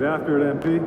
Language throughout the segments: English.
Get after it, MP.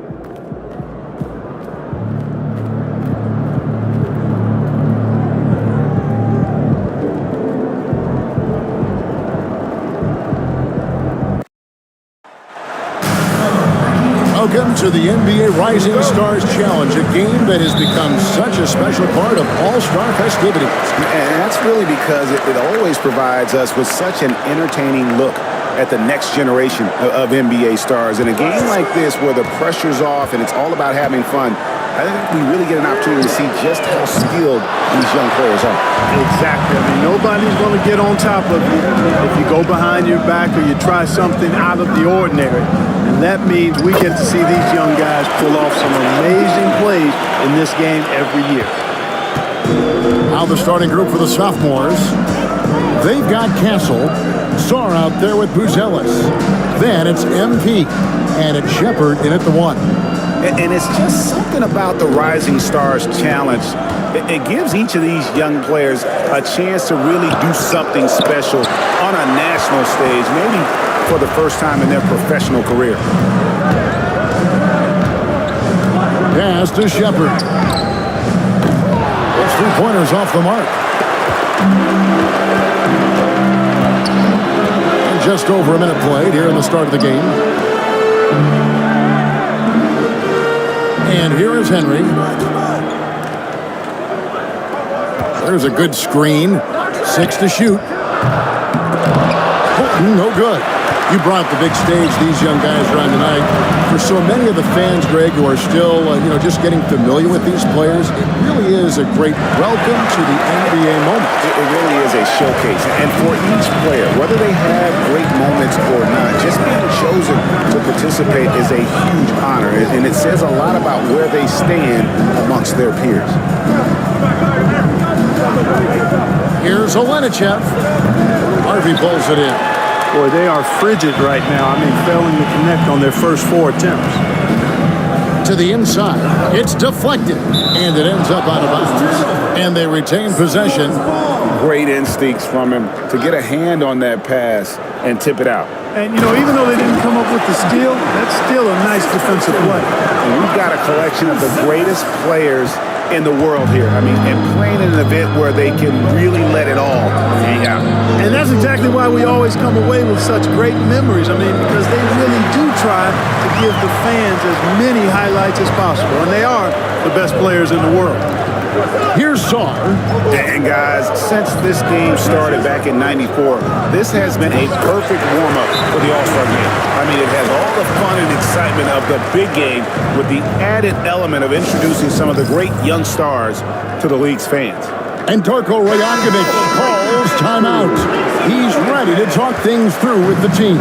Welcome to the NBA Rising Stars Challenge, a game that has become such a special part of all-star festivities. And that's really because it always provides us with such an entertaining look at the next generation of NBA stars. In a game like this where the pressure's off and it's all about having fun, I think we really get an opportunity to see just how skilled these young players are. Exactly. I mean, nobody's going to get on top of you if you go behind your back or you try something out of the ordinary. And that means we get to see these young guys pull off some amazing plays in this game every year. Now the starting group for the sophomores. They've got Castle, Sarr out there with Buzelis. Then it's MP, and it's Shepard in at the 1. And it's just something about the Rising Stars Challenge. It gives each of these young players a chance to really do something special on a national stage, maybe for the first time in their professional career. Pass to Shepard. It's 3-pointers off the mark. And just over a minute played here in the start of the game. And here is Henry. There's a good screen. 6 to shoot. No good. You brought the big stage these young guys are on tonight. For so many of the fans, Greg, who are still, just getting familiar with these players, it really is a great welcome to the NBA moment. It really is a showcase. And for each player, whether they have great moments or not, just being chosen to participate is a huge honor. And it says a lot about where they stand amongst their peers. Here's Olenichev. Harvey pulls it in. Boy, they are frigid right now. I mean, failing to connect on their first 4 attempts. To the inside. It's deflected. And it ends up out of bounds. And they retain possession. Great instincts from him to get a hand on that pass and tip it out. And, even though they didn't come up with the steal, that's still a nice defensive play. And we've got a collection of the greatest players in the world here. I mean, and playing in an event where they can really let it all hang out. And that's exactly why we always come away with such great memories. I mean, because they really do try to give the fans as many highlights as possible. And they are the best players in the world. Here's Sarr. And guys, since this game started back in '94, this has been a perfect warm-up for the All-Star game. I mean, it has all the fun and excitement of the big game with the added element of introducing some of the great young stars to the league's fans. And Darko Rajakovic calls timeout. He's ready to talk things through with the team.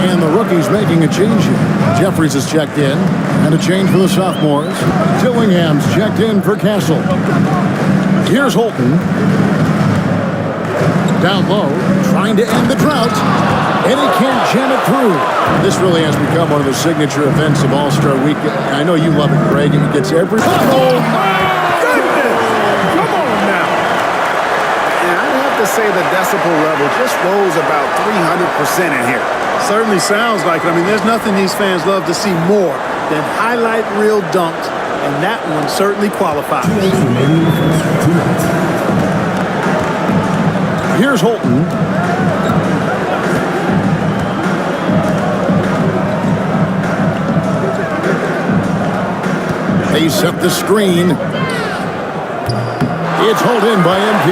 And the rookie's making a change here. Jeffries has checked in. And a change for the sophomores. Dillingham's checked in for Castle. Here's Holton. Down low, trying to end the drought. And he can't jam it through. This really has become one of the signature events of All-Star Week. I know you love it, Greg, and it gets every... Oh, my goodness! Come on now. And I have to say the decibel level just rose about 300% in here. Certainly sounds like it. I mean, there's nothing these fans love to see more than highlight reel dunks, and that one certainly qualifies. Here's Holton. They set the screen. It's hauled in by MP.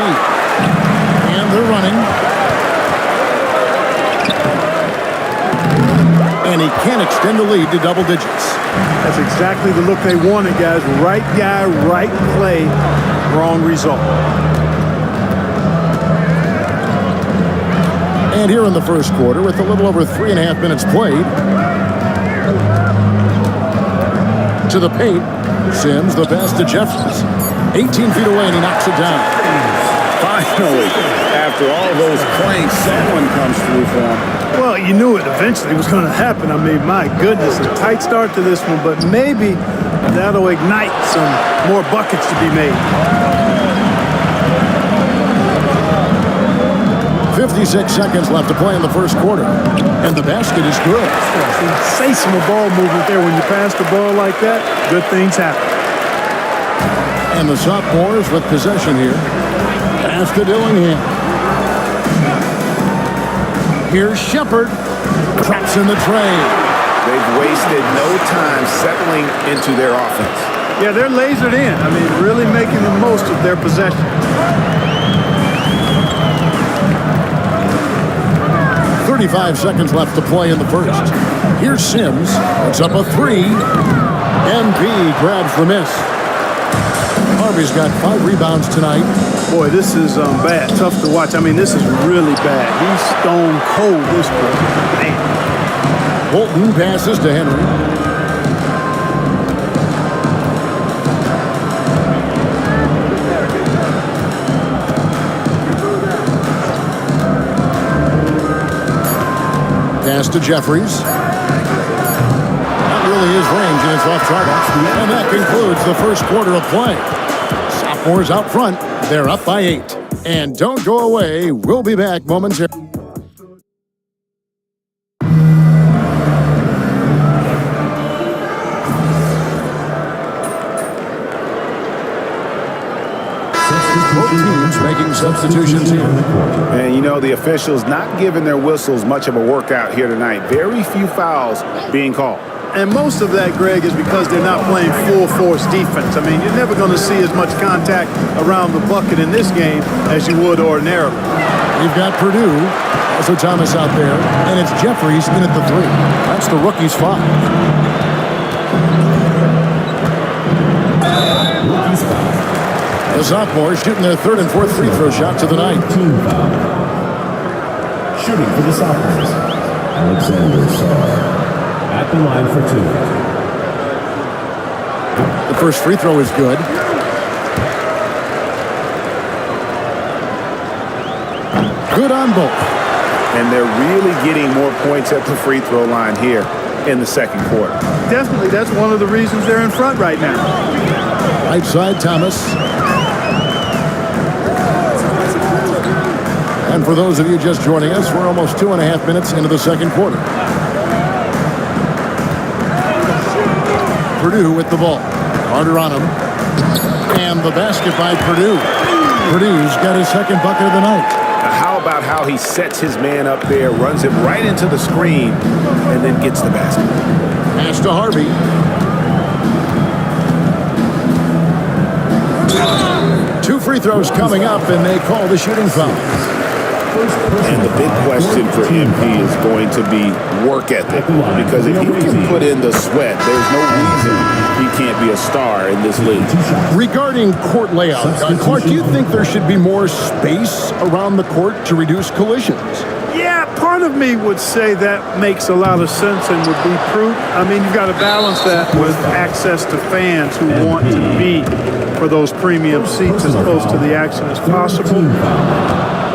And they're running. And he can't extend the lead to double digits. That's exactly the look they wanted, guys. Right guy, right play, wrong result. And here in the first quarter, with a little over 3.5 minutes played. To the paint. Sims, the pass to Jeffries. 18 feet away, and he knocks it down. Finally, after all those planks, someone comes through for him. Well, you knew it eventually was going to happen. I mean, my goodness, a tight start to this one, but maybe that'll ignite some more buckets to be made. 56 seconds left to play in the first quarter. And the basket is good. Sensational ball movement there. When you pass the ball like that, good things happen. And the sophomores with possession here. Pass to Dillingham. Here's Shepard. Traps in the tray. They've wasted no time settling into their offense. Yeah, they're lasered in. I mean, really making the most of their possession. 35 seconds left to play in the first. Here's Sims. Puts up a three. MP grabs the miss. Harvey's got 5 rebounds tonight. Boy, this is bad. Tough to watch. I mean, this is really bad. He's stone cold this quarter. Man. Bolton passes to Henry. Pass to Jeffries. That really is range, and it's off target. And that concludes the first quarter of play. Sophomores out front. They're up by 8. And don't go away. We'll be back momentarily. Both teams making substitutions here. And you know, the officials not giving their whistles much of a workout here tonight. Very few fouls being called. And most of that, Greg, is because they're not playing full-force defense. I mean, you're never going to see as much contact around the bucket in this game as you would ordinarily. You've got Purdue, also Thomas out there, and it's Jeffries in at the 3. That's the rookie's 5. The sophomores shooting their 3rd and 4th free throw shots of the night. Shooting for the sophomores, Alexander Starr. At the line for 2. The first free throw is good. Good on both. And they're really getting more points at the free throw line here in the second quarter. Definitely, that's one of the reasons they're in front right now. Right side, Thomas. And for those of you just joining us, we're almost 2.5 minutes into the second quarter. Purdue with the ball. Carter on him. And the basket by Purdue. Purdue's got his second bucket of the night. Now how about how he sets his man up there, runs him right into the screen, and then gets the basket. Pass to Harvey. Two free throws coming up, and they call the shooting foul. And the big question for MP is going to be work ethic. Because if he can put in the sweat, there's no reason he can't be a star in this league. Regarding court layout, Clark, do you think there should be more space around the court to reduce collisions? Yeah, part of me would say that makes a lot of sense and would be prudent. I mean, you've got to balance that with access to fans who want to be for those premium seats as close to the action as possible.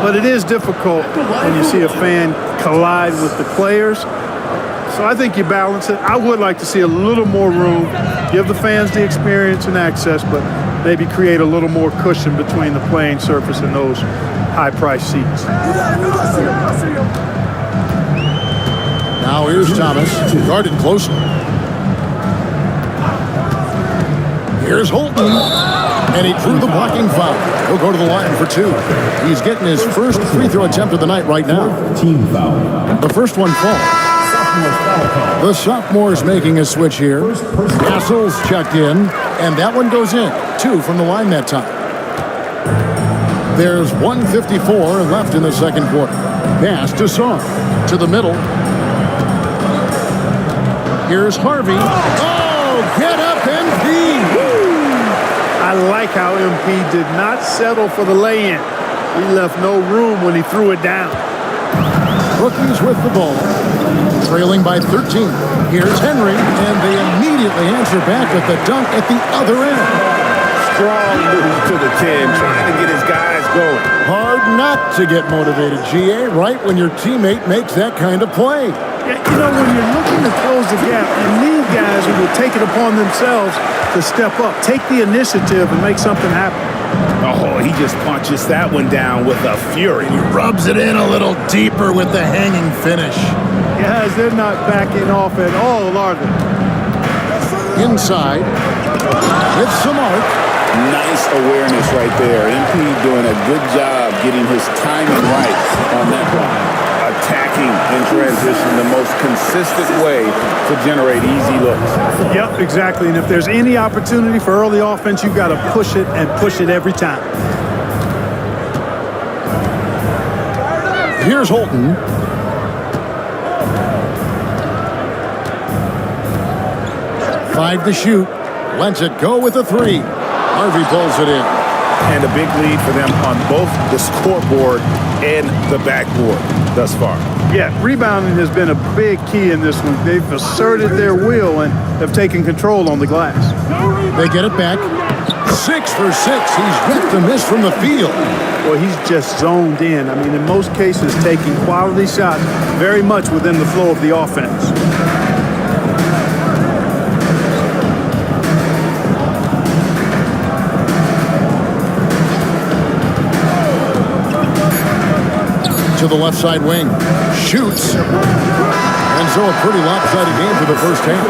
But it is difficult when you see a fan collide with the players. So I think you balance it. I would like to see a little more room, give the fans the experience and access, but maybe create a little more cushion between the playing surface and those high-priced seats. Now here's Thomas, guarded closely. Here's Holton, and he drew the blocking foul. He'll go to the line for 2. He's getting his first free throw attempt of the night right now. Team foul. The first one falls. The sophomores making a switch here. Castle's checked in, and that one goes in. 2 from the line that time. There's 1:54 left in the second quarter. Pass to Song. To the middle. Here's Harvey. Oh, get up, MP! I like how MP did not settle for the lay-in. He left no room when he threw it down. Rookies with the ball. Trailing by 13. Here's Henry, and they immediately answer back with the dunk at the other end. Strong move to the 10, trying to get his guys going. Hard not to get motivated, GA, right when your teammate makes that kind of play. Yeah, you know, when you're looking to close the gap, you need guys who will take it upon themselves to step up, take the initiative, and make something happen. Oh, he just punches that one down with a fury. He rubs it in a little deeper with the hanging finish. Guys, they're not backing off at all, are they? Inside. It's some arc. Nice awareness right there. MP doing a good job getting his timing right on that one. Attacking in transition, the most consistent way to generate easy looks. Yep, exactly. And if there's any opportunity for early offense, you've got to push it and push it every time. Here's Holton. Five to shoot. Lets it go with a three. Harvey pulls it in. And a big lead for them on both the scoreboard and the backboard thus far. Yeah, rebounding has been a big key in this one. They've asserted their will and have taken control on the glass. They get it back. 6 for 6. He's yet to miss from the field. Well, he's just zoned in. I mean, in most cases, taking quality shots very much within the flow of the offense. To the left side wing. Shoots. And so a pretty lopsided game for the first half.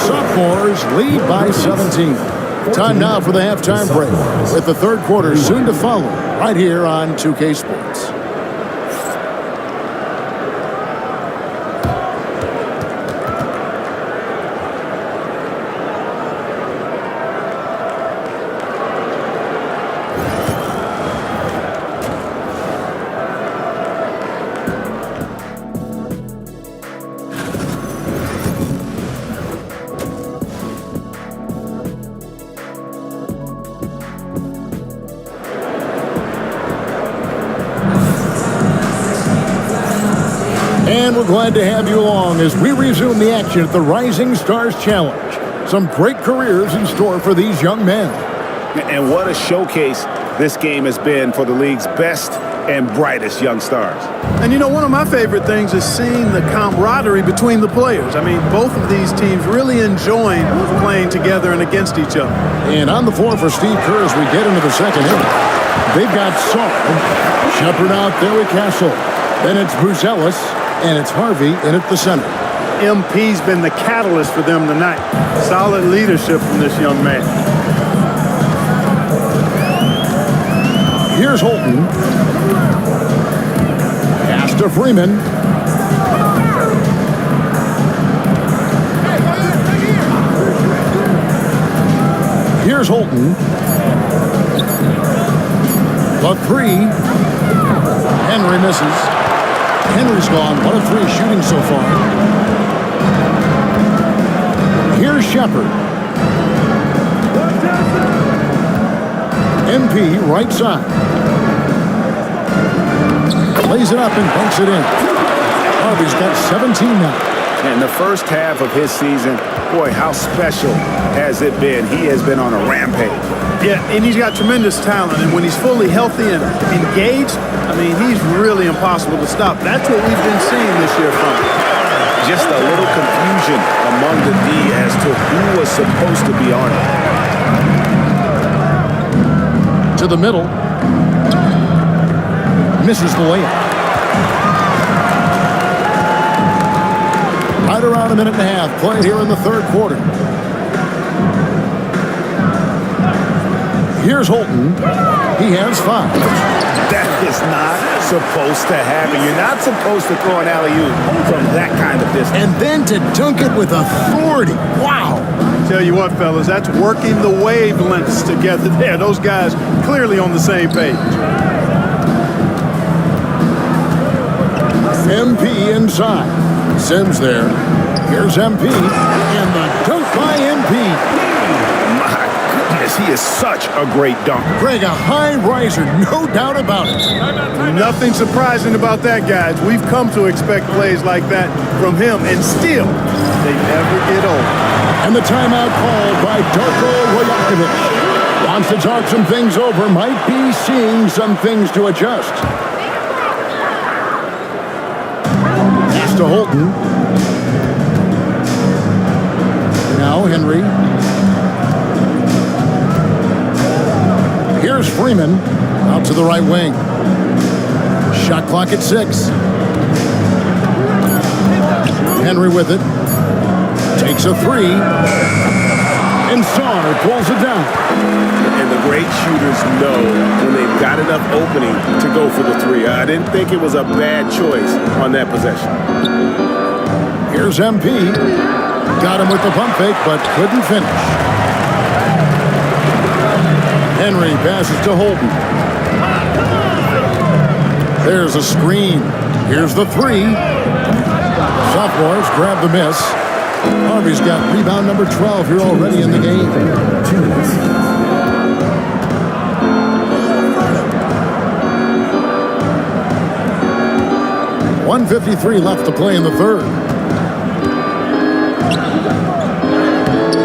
Sophomores lead by 17. Time now for the halftime break, with the third quarter soon to follow, right here on 2K Sports. And we're glad to have you along as we resume the action at the Rising Stars Challenge. Some great careers in store for these young men. And what a showcase this game has been for the league's best and brightest young stars. And you know, one of my favorite things is seeing the camaraderie between the players. I mean, both of these teams really enjoying playing together and against each other. And on the floor for Steve Kerr as we get into the second half. They've got Saul, Shepard out there with Castle. Then it's Buzelis, and it's Harvey in at the center. MP's been the catalyst for them tonight. Solid leadership from this young man. Here's Holton. Pass to Freeman. Here's Holton. The three. Henry misses. Henry's gone 1 of 3 shooting so far. Here's Shepard. MP right side. Lays it up and bunks it in. Harvey's got 17 now. In the first half of his season, boy, how special has it been? He has been on a rampage. Yeah, and he's got tremendous talent. And when he's fully healthy and engaged, I mean, he's really impossible to stop. That's what we've been seeing this year from him. Just a little confusion among the D as to who was supposed to be on it. To the middle. Misses the layup. Right around a minute and a half played here in the third quarter. Here's Holton. He has 5. That is not supposed to happen. You're not supposed to throw an alley-oop from that kind of distance. And then to dunk it with authority. Wow. Tell you what, fellas, that's working the wavelengths together there. Those guys clearly on the same page. MP inside. Sims there. Here's MP. And the dunk by MP. My goodness, he is such a great dunker. Greg, a high riser, no doubt about it. Nothing surprising about that, guys. We've come to expect plays like that from him, and still, they never get old. And the timeout called by Darko Rajakovic. Wants to talk some things over, might be seeing some things to adjust. Pass to Holton. Now Henry. Here's Here's Freeman out to the right wing. Shot clock at 6. Henry with it. Takes a 3. And Sarr pulls it down. And the great shooters know when they've got enough opening to go for the 3. I didn't think it was a bad choice on that possession. Here's MP. Got him with the pump fake, but couldn't finish. Henry passes to Holden. There's a screen. Here's the 3. Sophomores grab the miss. Harvey's got rebound number 12 here already in the game. 2 minutes. .153 left to play in the third.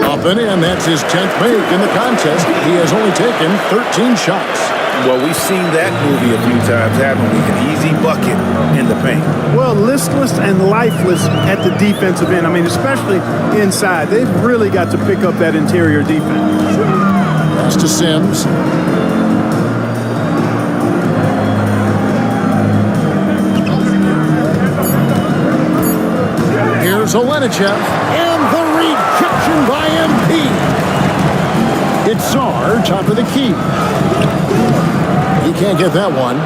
Up and in, that's his 10th make in the contest. He has only taken 13 shots. Well, we've seen that movie a few times, haven't we? An easy bucket in the paint. Well, listless and lifeless at the defensive end. I mean, especially inside. They've really got to pick up that interior defense. Pass to Sims. Here's Olenichev. And the rejection by MP. It's Sarr, top of the key. He can't get that one.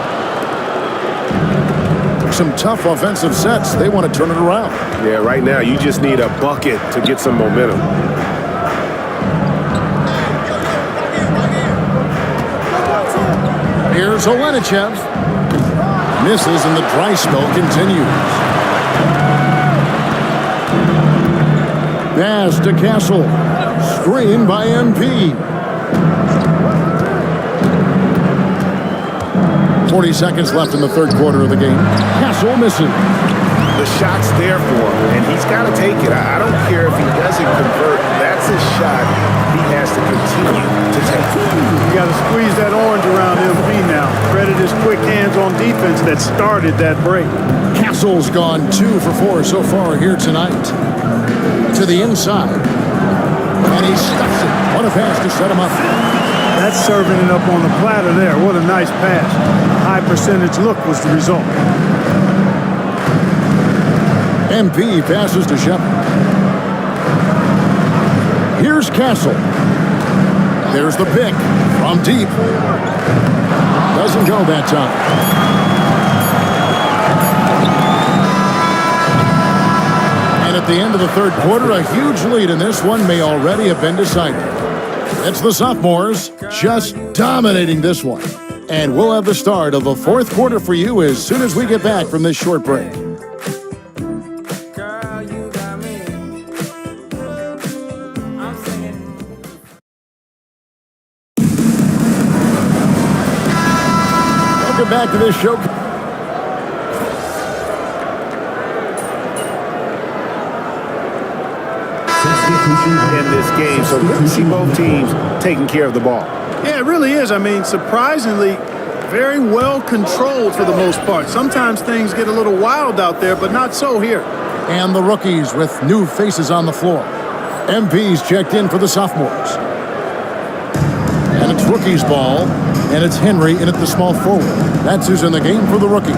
Some tough offensive sets. They want to turn it around. Yeah, right now you just need a bucket to get some momentum. Here's Olenichev. Misses and the dry spell continues. Pass to Castle. Screen by MP. 40 seconds left in the third quarter of the game. Castle missing. The shot's there for him, and he's got to take it. I don't care if he doesn't convert. That's a shot he has to continue to take. You got to squeeze that orange around MP now. Credit his quick hands on defense that started that break. Castle's gone 2 for 4 so far here tonight. To the inside. And he stuffs it. What a pass to set him up. That's serving it up on the platter there. What a nice pass. High percentage look was the result. MP passes to Shepard. Here's Castle. There's the pick from deep. Doesn't go that time. And at the end of the third quarter, a huge lead in this one may already have been decided. It's the sophomores just dominating this one. And we'll have the start of the fourth quarter for you as soon as we get back from this short break. Welcome back to this show. In this game, so good to see both teams taking care of the ball. Yeah, it really is. I mean, surprisingly, very well controlled for the most part. Sometimes things get a little wild out there, but not so here. And the rookies with new faces on the floor. MP's checked in for the sophomores. And it's rookies' ball, and it's Henry in at the small forward. That's who's in the game for the rookies.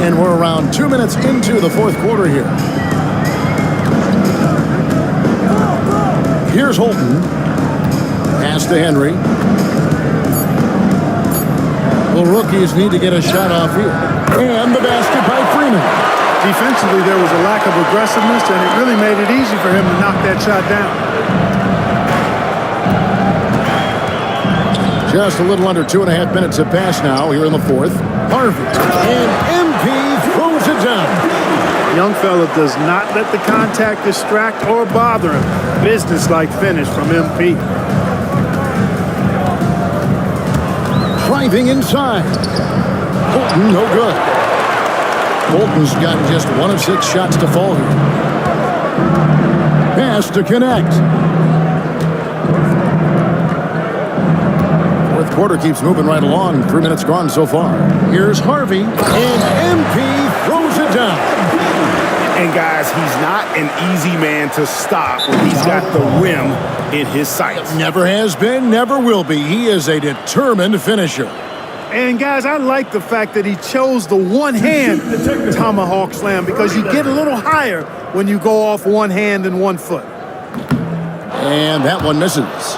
And we're around 2 minutes into the fourth quarter here. Here's Holden. Pass to Henry. The rookies need to get a shot off here. And the basket by Freeman. Defensively, there was a lack of aggressiveness, and it really made it easy for him to knock that shot down. Just a little under 2.5 minutes have passed now here in the fourth. Harvey. And MP throws it down. Young fella does not let the contact distract or bother him. Business-like finish from MP. Driving inside. Holden, no good. Holden's got just 1 of 6 shots to fall here. Pass to connect. Fourth quarter keeps moving right along. 3 minutes gone so far. Here's Harvey. And MP throws it down. And guys, he's not an easy man to stop when he's got the rim in his sights. Never has been, never will be. He is a determined finisher. And, guys, I like the fact that he chose the one-hand tomahawk slam because you get a little higher when you go off one hand and 1 foot. And that one misses.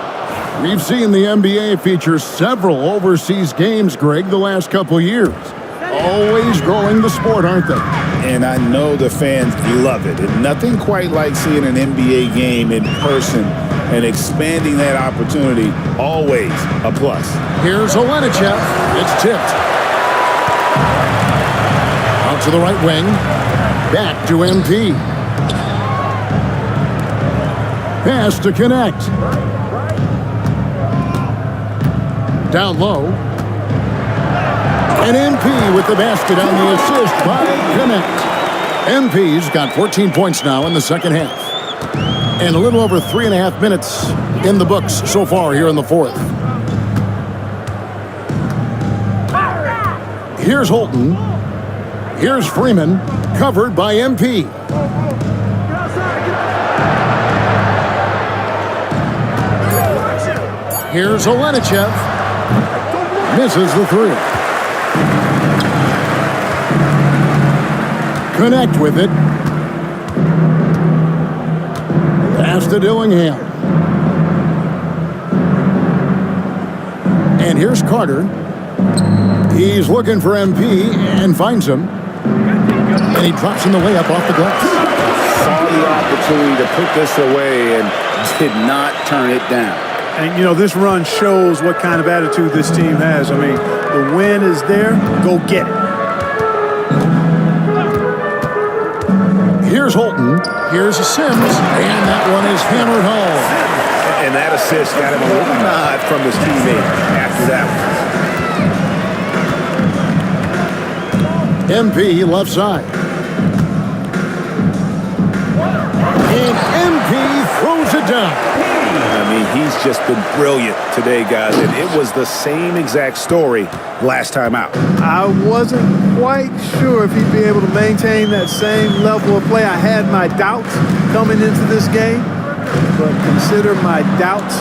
We've seen the NBA feature several overseas games, Greg, the last couple years. Always growing the sport, aren't they? And I know the fans love it. And nothing quite like seeing an NBA game in person and expanding that opportunity, always a plus. Here's Olenichev. It's tipped. Out to the right wing. Back to MP. Pass to connect. Down low. And MP with the basket on the assist by Connect. MP's got 14 points now in the second half. And a little over 3.5 minutes in the books so far here in the fourth. Here's Holton. Here's Freeman, covered by MP. Here's Olenichev. Misses the three. Connect with it. Pass to Dillingham. And here's Carter. He's looking for MP and finds him. And he drops in the layup off the glass. Saw the opportunity to put this away and did not turn it down. And, you know, this run shows what kind of attitude this team has. I mean, the win is there. Go get it. Here's Holton. Here's a Sims. And that one is hammered home. And that assist got him a little nod from his teammate after that one. MP left side. And MP throws it down. I mean, he's just been brilliant today, guys. And it was the same exact story last time out. I wasn't quite sure if he'd be able to maintain that same level of play. I had my doubts coming into this game, but consider my doubts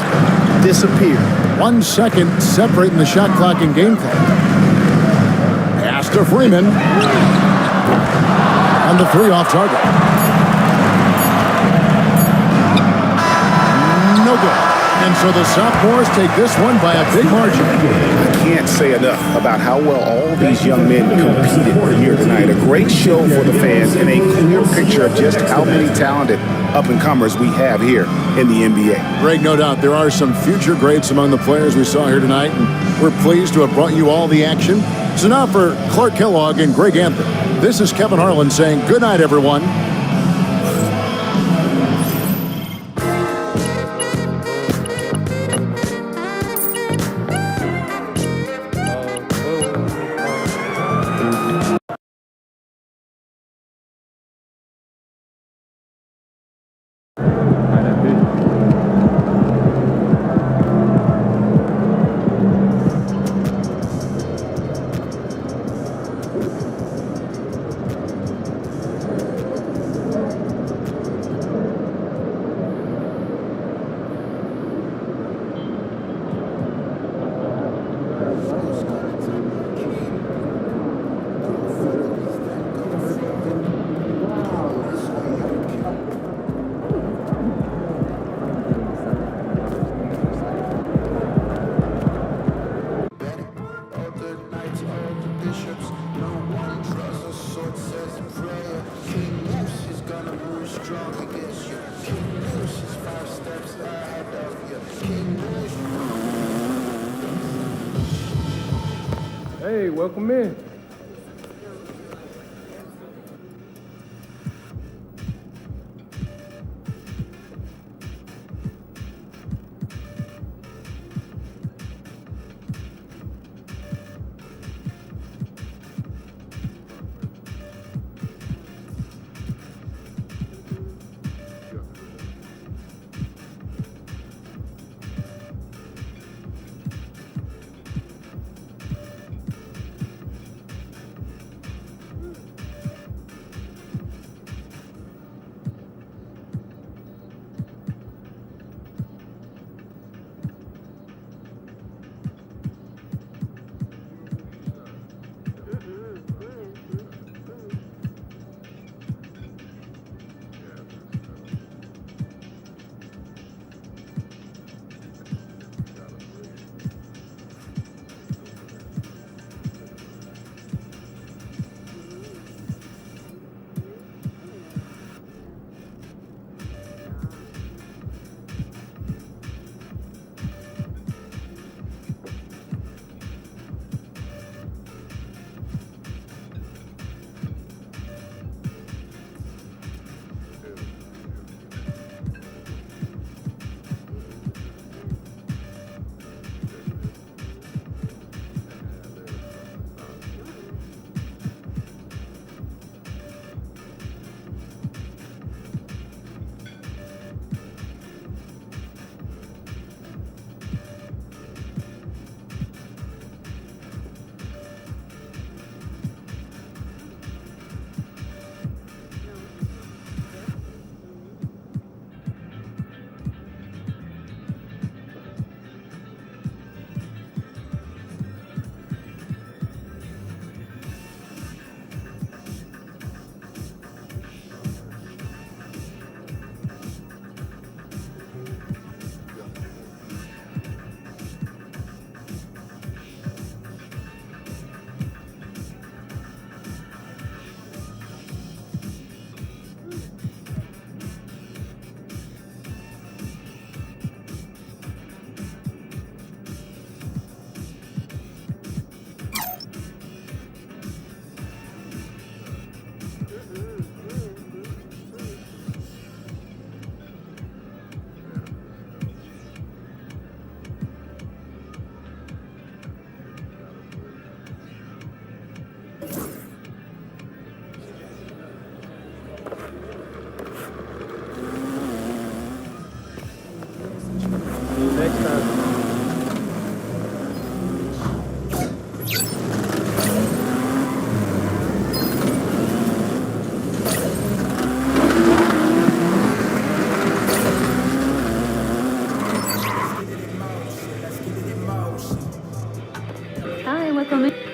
disappeared. 1 second separating the shot clock and game clock. Pass to Freeman. On the three off target. No good. And so the sophomores take this one by a big margin. I can't say enough about how well all these young men competed here tonight. A great show for the fans and a clear picture of just how many talented up-and-comers we have here in the NBA. Greg, no doubt there are some future greats among the players we saw here tonight, and we're pleased to have brought you all the action. So now for Clark Kellogg and Greg Anthony, this is Kevin Harlan saying good night, everyone. Hey, welcome in. next time. Hi, welcome in.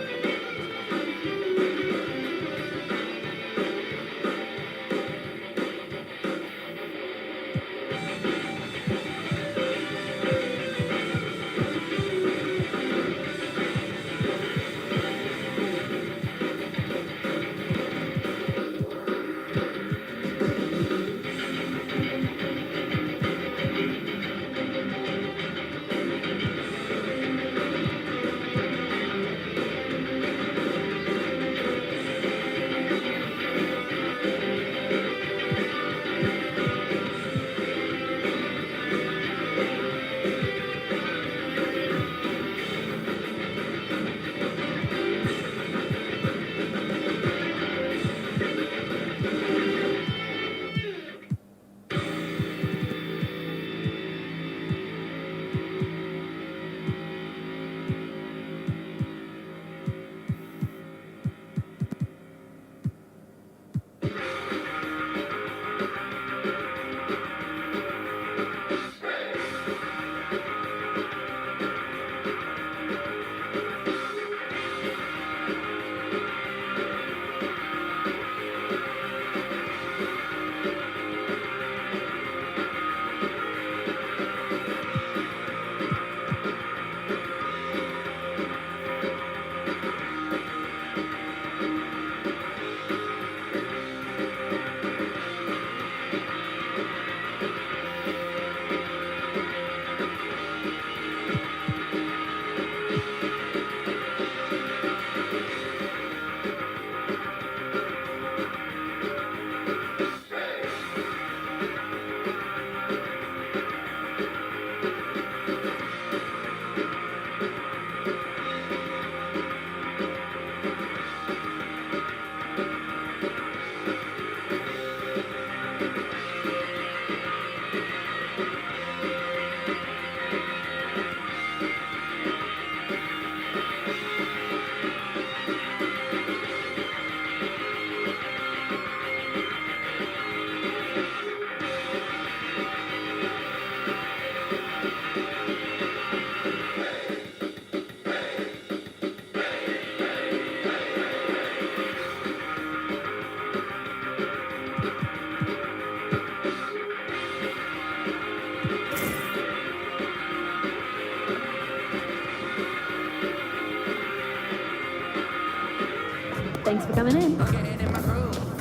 Thanks for coming in.